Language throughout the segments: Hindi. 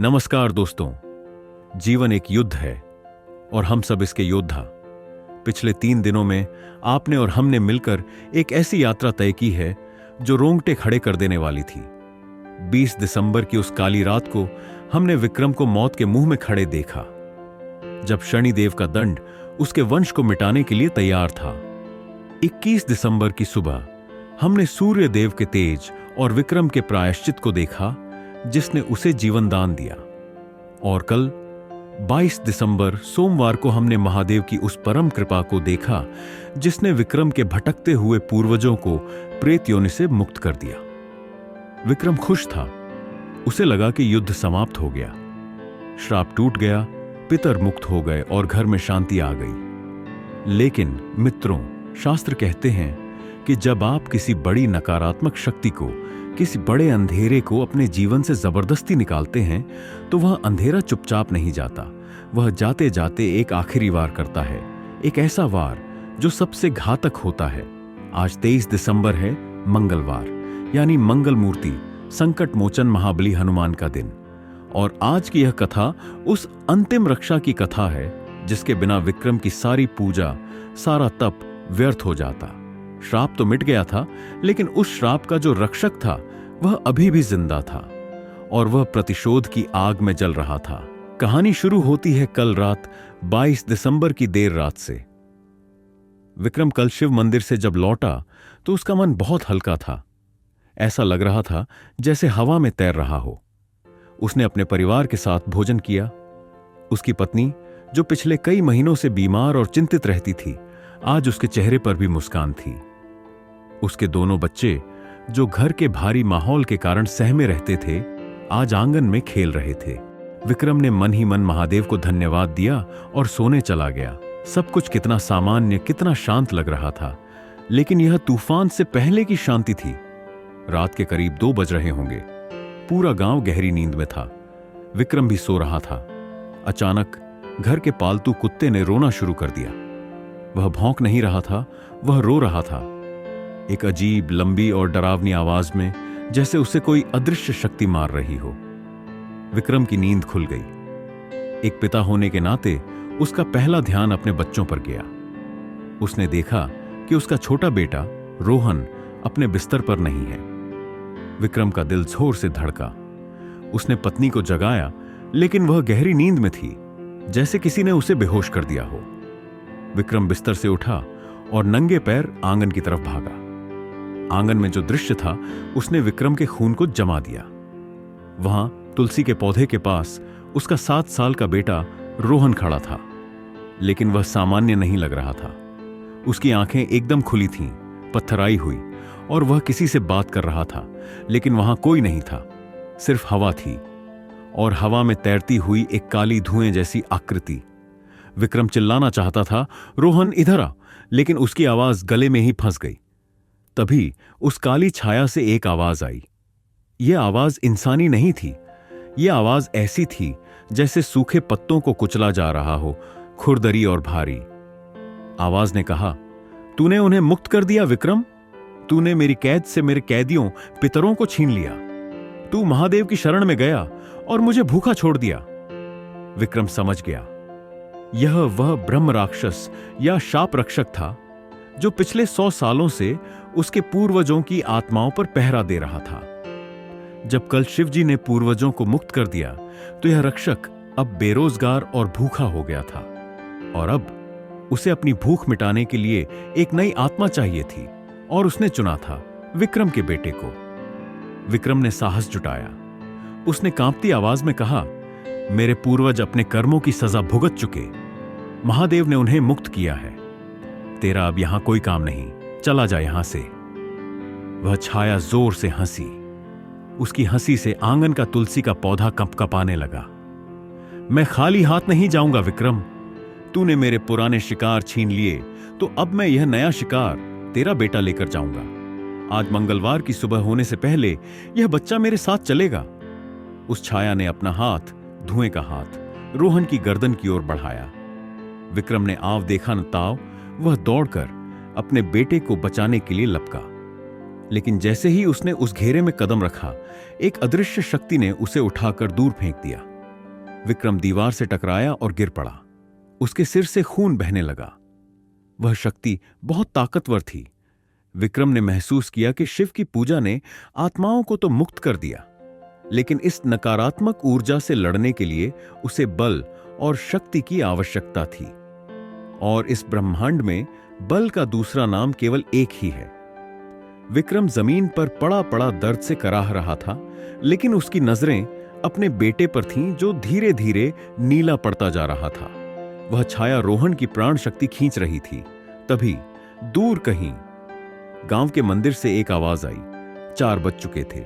नमस्कार दोस्तों। जीवन एक युद्ध है और हम सब इसके योद्धा। पिछले 3 दिनों में आपने और हमने मिलकर एक ऐसी यात्रा तय की है जो रोंगटे खड़े कर देने वाली थी। 20 दिसंबर की उस काली रात को हमने विक्रम को मौत के मुंह में खड़े देखा, जब शनिदेव का दंड उसके वंश को मिटाने के लिए तैयार था। 21 दिसंबर की सुबह हमने सूर्य देव के तेज और विक्रम के प्रायश्चित को देखा, जिसने उसे जीवन दान दिया। और कल 22 दिसंबर सोमवार को हमने महादेव की उस परम कृपा को देखा, जिसने विक्रम के भटकते हुए पूर्वजों को प्रेत योनि से मुक्त कर दिया। विक्रम खुश था। उसे लगा कि युद्ध समाप्त हो गया, श्राप टूट गया, पितर मुक्त हो गए और घर में शांति आ गई। लेकिन मित्रों, शास्त्र कहते हैं कि जब आप किसी बड़ी नकारात्मक शक्ति को, किसी बड़े अंधेरे को अपने जीवन से जबरदस्ती निकालते हैं, तो वह अंधेरा चुपचाप नहीं जाता। वह जाते जाते एक आखिरी वार करता है, एक ऐसा वार जो सबसे घातक होता है। आज 23 दिसंबर है, मंगलवार, यानी मंगल मूर्ति संकट मोचन महाबली हनुमान का दिन। और आज की यह कथा उस अंतिम रक्षा की कथा है, जिसके बिना विक्रम की सारी पूजा, सारा तप व्यर्थ हो जाता। श्राप तो मिट गया था, लेकिन उस श्राप का जो रक्षक था वह अभी भी जिंदा था और वह प्रतिशोध की आग में जल रहा था। कहानी शुरू होती है कल रात 22 दिसंबर की देर रात से। विक्रम कल शिव मंदिर से जब लौटा तो उसका मन बहुत हल्का था। ऐसा लग रहा था जैसे हवा में तैर रहा हो। उसने अपने परिवार के साथ भोजन किया। उसकी पत्नी, जो पिछले कई महीनों से बीमार और चिंतित रहती थी, आज उसके चेहरे पर भी मुस्कान थी। उसके दोनों बच्चे, जो घर के भारी माहौल के कारण सहमे रहते थे, आज आंगन में खेल रहे थे। विक्रम ने मन ही मन महादेव को धन्यवाद दिया और सोने चला गया। सब कुछ कितना सामान्य, कितना शांत लग रहा था। लेकिन यह तूफान से पहले की शांति थी। रात के करीब 2 बज रहे होंगे। पूरा गांव गहरी नींद में था। विक्रम भी सो रहा था। अचानक घर के पालतू कुत्ते ने रोना शुरू कर दिया। वह भौंक नहीं रहा था, वह रो रहा था, एक अजीब, लंबी और डरावनी आवाज में, जैसे उसे कोई अदृश्य शक्ति मार रही हो। विक्रम की नींद खुल गई। एक पिता होने के नाते उसका पहला ध्यान अपने बच्चों पर गया। उसने देखा कि उसका छोटा बेटा रोहन अपने बिस्तर पर नहीं है। विक्रम का दिल जोर से धड़का। उसने पत्नी को जगाया, लेकिन वह गहरी नींद में थी, जैसे किसी ने उसे बेहोश कर दिया हो। विक्रम बिस्तर से उठा और नंगे पैर आंगन की तरफ भागा। आंगन में जो दृश्य था, उसने विक्रम के खून को जमा दिया। वहां तुलसी के पौधे के पास उसका 7 साल का बेटा रोहन खड़ा था, लेकिन वह सामान्य नहीं लग रहा था। उसकी आंखें एकदम खुली थीं, पत्थराई हुई, और वह किसी से बात कर रहा था, लेकिन वहां कोई नहीं था, सिर्फ हवा थी, और हवा में तैरती हुई एक काली धुएं जैसी आकृति। विक्रम चिल्लाना चाहता था, रोहन इधर आ, लेकिन उसकी आवाज गले में ही फंस गई। तभी उस काली छाया से एक आवाज आई। यह आवाज इंसानी नहीं थी। यह आवाज ऐसी थी जैसे सूखे पत्तों को कुचला जा रहा हो, खुरदरी और भारी। आवाज ने कहा, तूने उन्हें मुक्त कर दिया विक्रम। तूने मेरी कैद से मेरे कैदियों, पितरों को छीन लिया। तू महादेव की शरण में गया और मुझे भूखा छोड़ दिया। विक्रम समझ गया, यह वह ब्रह्म राक्षस या शाप रक्षक था जो पिछले 100 सालों से उसके पूर्वजों की आत्माओं पर पहरा दे रहा था। जब कल शिवजी ने पूर्वजों को मुक्त कर दिया, तो यह रक्षक अब बेरोजगार और भूखा हो गया था, और अब उसे अपनी भूख मिटाने के लिए एक नई आत्मा चाहिए थी, और उसने चुना था विक्रम के बेटे को। विक्रम ने साहस जुटाया। उसने कांपती आवाज में कहा, मेरे पूर्वज अपने कर्मों की सजा भुगत चुके। महादेव ने उन्हें मुक्त किया है। तेरा अब यहां कोई काम नहीं, चला जा यहां से। वह छाया जोर से हंसी। उसकी हंसी से आंगन का तुलसी का पौधा कंपकपाने लगा। मैं खाली हाथ नहीं जाऊंगा विक्रम। तूने मेरे पुराने शिकार छीन लिए, तो अब मैं यह नया शिकार तेरा बेटा लेकर जाऊंगा। आज मंगलवार की सुबह होने से पहले यह बच्चा मेरे साथ चलेगा। उस छाया ने अपना हाथ, धुएं का हाथ, रोहन की गर्दन की ओर बढ़ाया। विक्रम ने आव देखा न ताव, वह दौड़कर अपने बेटे को बचाने के लिए लपका। लेकिन जैसे ही उसने उस घेरे में कदम रखा, एक अदृश्य शक्ति ने उसे उठाकर दूर फेंक दिया। विक्रम दीवार से टकराया और गिर पड़ा। उसके सिर से खून बहने लगा। वह शक्ति बहुत ताकतवर थी। विक्रम ने महसूस किया कि शिव की पूजा ने आत्माओं को तो मुक्त कर दिया, लेकिन इस नकारात्मक ऊर्जा से लड़ने के लिए उसे बल और शक्ति की आवश्यकता थी। और इस ब्रह्मांड में बल का दूसरा नाम केवल एक ही है। विक्रम जमीन पर पड़ा पड़ा दर्द से कराह रहा था, लेकिन उसकी नजरें अपने बेटे पर थीं, जो धीरे धीरे नीला पड़ता जा रहा था। वह छाया रोहन की प्राण शक्ति खींच रही थी। तभी दूर कहीं गांव के मंदिर से एक आवाज आई। 4 बज चुके थे,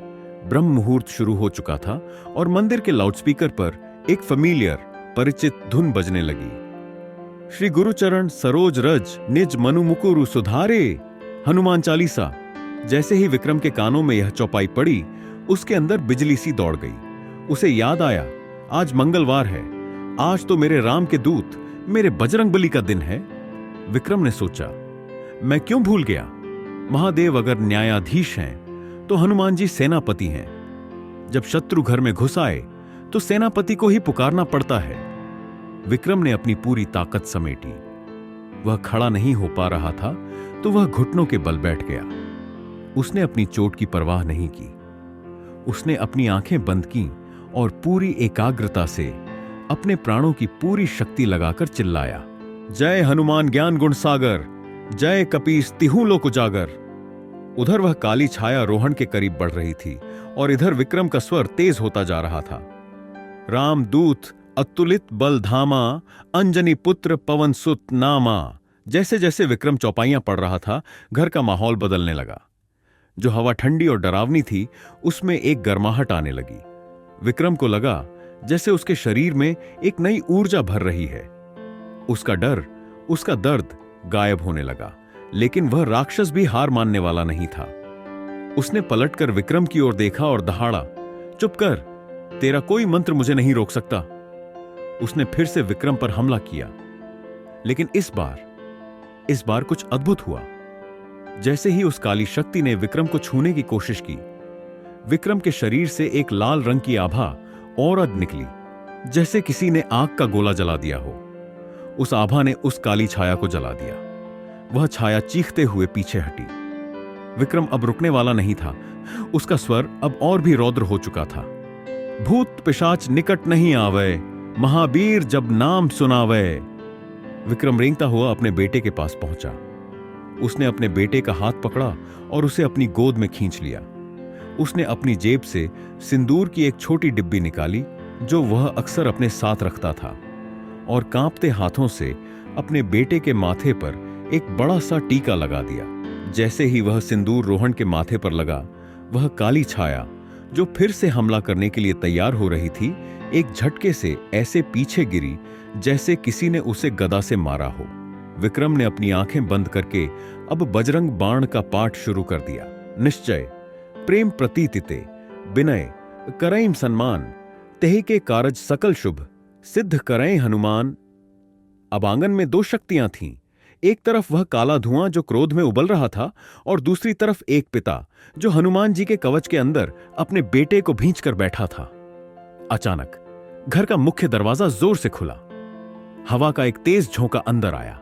ब्रह्म मुहूर्त शुरू हो चुका था और मंदिर के लाउडस्पीकर पर एक फैमिलियर परिचित धुन बजने लगी। श्री गुरुचरण सरोज रज निज मनु मुकुरु सुधारे, हनुमान चालीसा। जैसे ही विक्रम के कानों में यह चौपाई पड़ी, उसके अंदर बिजली सी दौड़ गई। उसे याद आया, आज मंगलवार है, आज तो मेरे राम के दूत मेरे बजरंगबली का दिन है। विक्रम ने सोचा, मैं क्यों भूल गया? महादेव अगर न्यायाधीश हैं तो हनुमान जी सेनापति हैं। जब शत्रु घर में घुस आए तो सेनापति को ही पुकारना पड़ता है। विक्रम ने अपनी पूरी ताकत समेटी। वह खड़ा नहीं हो पा रहा था तो वह घुटनों के बल बैठ गया। उसने अपनी चोट की परवाह नहीं की। उसने अपनी आंखें बंद की और पूरी एकाग्रता से अपने प्राणों की पूरी शक्ति लगाकर चिल्लाया, जय हनुमान ज्ञान गुण सागर, जय कपीस तिहु लोक उजागर। उधर वह काली छाया रोहन के करीब बढ़ रही थी और इधर विक्रम का स्वर तेज होता जा रहा था। राम दूत अतुलित बल धामा, अंजनी पुत्र पवन सुत नामा। जैसे जैसे विक्रम चौपाइयां पढ़ रहा था, घर का माहौल बदलने लगा। जो हवा ठंडी और डरावनी थी, उसमें एक गर्माहट आने लगी। विक्रम को लगा जैसे उसके शरीर में एक नई ऊर्जा भर रही है। उसका डर, उसका दर्द गायब होने लगा, लेकिन वह राक्षस भी हार मानने वाला नहीं था। उसने पलटकर विक्रम की ओर देखा और दहाड़ा, चुप कर, तेरा कोई मंत्र मुझे नहीं रोक सकता। उसने फिर से विक्रम पर हमला किया, लेकिन इस बार कुछ अद्भुत हुआ। जैसे ही उस काली शक्ति ने विक्रम को छूने की कोशिश की, विक्रम के शरीर से एक लाल रंग की आभा और अग निकली, जैसे किसी ने आग का गोला जला दिया हो। उस आभा ने उस काली छाया को जला दिया। वह छाया चीखते हुए पीछे हटी। विक्रम अब रुकने वाला नहीं था। उसका स्वर अब और भी रौद्र हो चुका था। भूत पिशाच निकट नहीं आवे, महावीर जब नाम सुनावे। विक्रम रेंगता हुआ अपने बेटे के पास पहुंचा। उसने अपने बेटे का हाथ पकड़ा और उसे अपनी गोद में खींच लिया। उसने अपनी जेब से सिंदूर की एक छोटी डिब्बी निकाली, जो वह अक्सर अपने साथ रखता था, और कांपते हाथों से अपने बेटे के माथे पर एक बड़ा सा टीका लगा दिया। जैसे ही वह सिंदूर रोहन के माथे पर लगा, वह काली छाया, जो फिर से हमला करने के लिए तैयार हो रही थी, एक झटके से ऐसे पीछे गिरी जैसे किसी ने उसे गदा से मारा हो। विक्रम ने अपनी आंखें बंद करके अब बजरंग बाण का पाठ शुरू कर दिया। निश्चय, प्रेम प्रतीतिते, विनय करैम सम्मान, तेहि के कारज सकल शुभ, सिद्ध करैं हनुमान। अब आंगन में 2 शक्तियां थीं। एक तरफ वह काला धुआं जो क्रोध में उबल रहा था, और दूसरी तरफ एक पिता जो हनुमान जी के कवच के अंदर अपने बेटे को भींचकर बैठा था। अचानक घर का मुख्य दरवाजा जोर से खुला। हवा का एक तेज झोंका अंदर आया।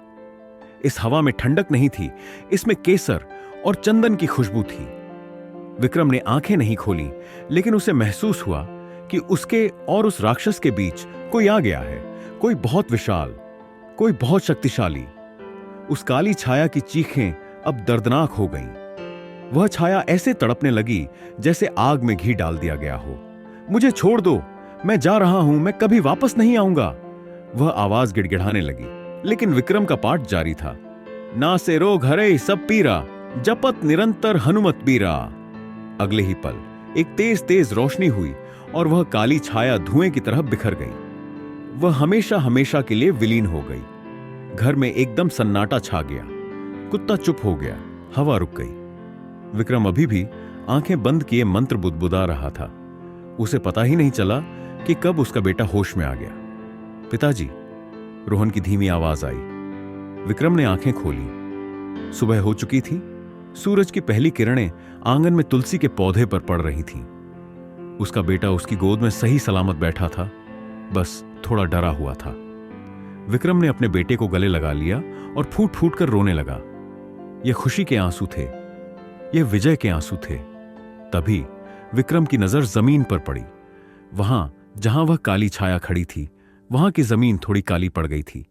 इस हवा में ठंडक नहीं थी, इसमें केसर और चंदन की खुशबू थी। विक्रम ने आंखें नहीं खोली, लेकिन उसे महसूस हुआ कि उसके और उस राक्षस के बीच कोई आ गया है, कोई बहुत विशाल, कोई बहुत शक्तिशाली। उस काली छाया की चीखें अब दर्दनाक हो गईं। वह छाया ऐसे तड़पने लगी जैसे आग में घी डाल दिया गया हो। मुझे छोड़ दो, मैं जा रहा हूं, मैं कभी वापस नहीं आऊंगा। वह आवाज गिड़गिड़ाने लगी, लेकिन विक्रम का पाठ जारी था। ना से रोग हरे सब पीरा, जपत निरंतर हनुमत बीरा। अगले ही पल एक तेज तेज रोशनी हुई और वह काली छाया धुएं की तरह बिखर गई। वह हमेशा हमेशा के लिए विलीन हो गई। घर में एकदम सन्नाटा छा गया। कुत्ता चुप हो गया, हवा रुक गई। विक्रम अभी भी आंखें बंद किए मंत्र बुदबुदा रहा था। उसे पता ही नहीं चला कि कब उसका बेटा होश में आ गया। पिताजी, रोहन की धीमी आवाज आई। विक्रम ने आंखें खोली। सुबह हो चुकी थी। सूरज की पहली किरणें आंगन में तुलसी के पौधे पर पड़ रही थीं। उसका बेटा उसकी गोद में सही सलामत बैठा था, बस थोड़ा डरा हुआ था। विक्रम ने अपने बेटे को गले लगा लिया और फूट फूट कर रोने लगा। ये खुशी के आंसू थे, ये विजय के आंसू थे। तभी विक्रम की नजर जमीन पर पड़ी। वहां जहां वह काली छाया खड़ी थी, वहां की जमीन थोड़ी काली पड़ गई थी,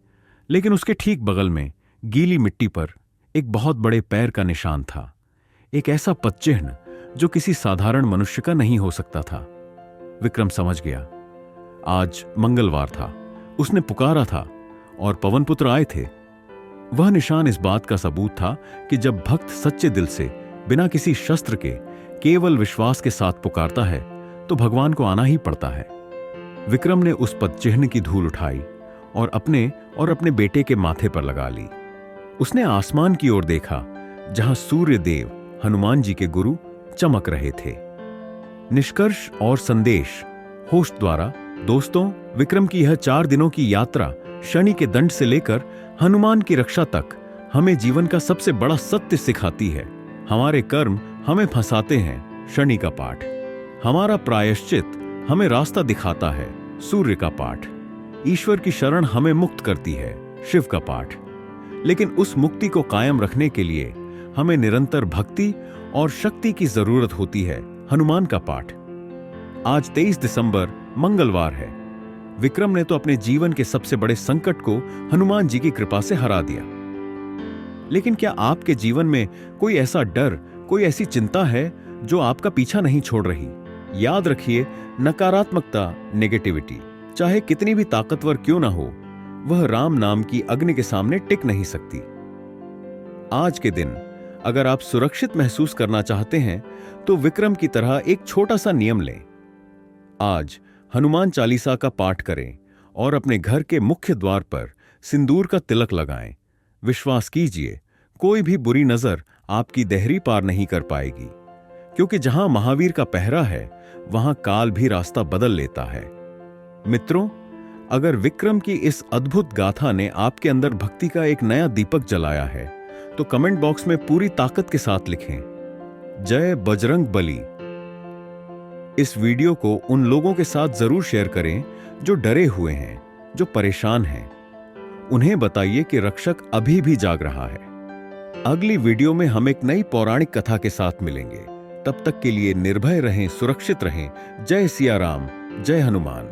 लेकिन उसके ठीक बगल में गीली मिट्टी पर एक बहुत बड़े पैर का निशान था। एक ऐसा पदचिह्न जो किसी साधारण मनुष्य का नहीं हो सकता था। विक्रम समझ गया, आज मंगलवार था। उसने पुकारा था और पवनपुत्र आए थे। वह निशान इस बात का सबूत था कि जब भक्त सच्चे दिल से, बिना किसी शस्त्र के, केवल विश्वास के साथ पुकारता है तो भगवान को आना ही पड़ता है। विक्रम ने उस पदचिह्न की धूल उठाई और अपने बेटे के माथे पर लगा ली। उसने आसमान की ओर देखा, जहां सूर्य देव हनुमान जी के गुरु चमक रहे थे। निष्कर्ष और संदेश होस्ट द्वारा। दोस्तों, विक्रम की यह 4 दिनों की यात्रा शनि के दंड से लेकर हनुमान की रक्षा तक हमें जीवन का सबसे बड़ा सत्य सिखाती है। हमारे कर्म हमें फंसाते हैं, शनि का पाठ। हमारा प्रायश्चित हमें रास्ता दिखाता है, सूर्य का पाठ। ईश्वर की शरण हमें मुक्त करती है, शिव का पाठ। लेकिन उस मुक्ति को कायम रखने के लिए हमें निरंतर भक्ति और शक्ति की जरूरत होती है, हनुमान का पाठ। आज 23 दिसंबर मंगलवार है। विक्रम ने तो अपने जीवन के सबसे बड़े संकट को हनुमान जी की कृपा से हरा दिया। लेकिन क्या आपके जीवन में कोई ऐसा डर, कोई ऐसी चिंता है जो आपका पीछा नहीं छोड़ रही? याद रखिए, नकारात्मकता, नेगेटिविटी, चाहे कितनी भी ताकतवर क्यों ना हो, वह राम नाम की अग्नि के सामने टिक नहीं सकती। आज के दिन अगर आप सुरक्षित महसूस करना चाहते हैं तो विक्रम की तरह एक छोटा सा नियम लें। आज हनुमान चालीसा का पाठ करें और अपने घर के मुख्य द्वार पर सिंदूर का तिलक लगाएं। विश्वास कीजिए, कोई भी बुरी नजर आपकी देहरी पार नहीं कर पाएगी, क्योंकि जहां महावीर का पहरा है वहां काल भी रास्ता बदल लेता है। मित्रों, अगर विक्रम की इस अद्भुत गाथा ने आपके अंदर भक्ति का एक नया दीपक जलाया है तो कमेंट बॉक्स में पूरी ताकत के साथ लिखें, जय बजरंग बली। इस वीडियो को उन लोगों के साथ जरूर शेयर करें जो डरे हुए हैं, जो परेशान हैं। उन्हें बताइए कि रक्षक अभी भी जाग रहा है। अगली वीडियो में हम एक नई पौराणिक कथा के साथ मिलेंगे। तब तक के लिए निर्भय रहें, सुरक्षित रहें। जय सिया राम, जय हनुमान।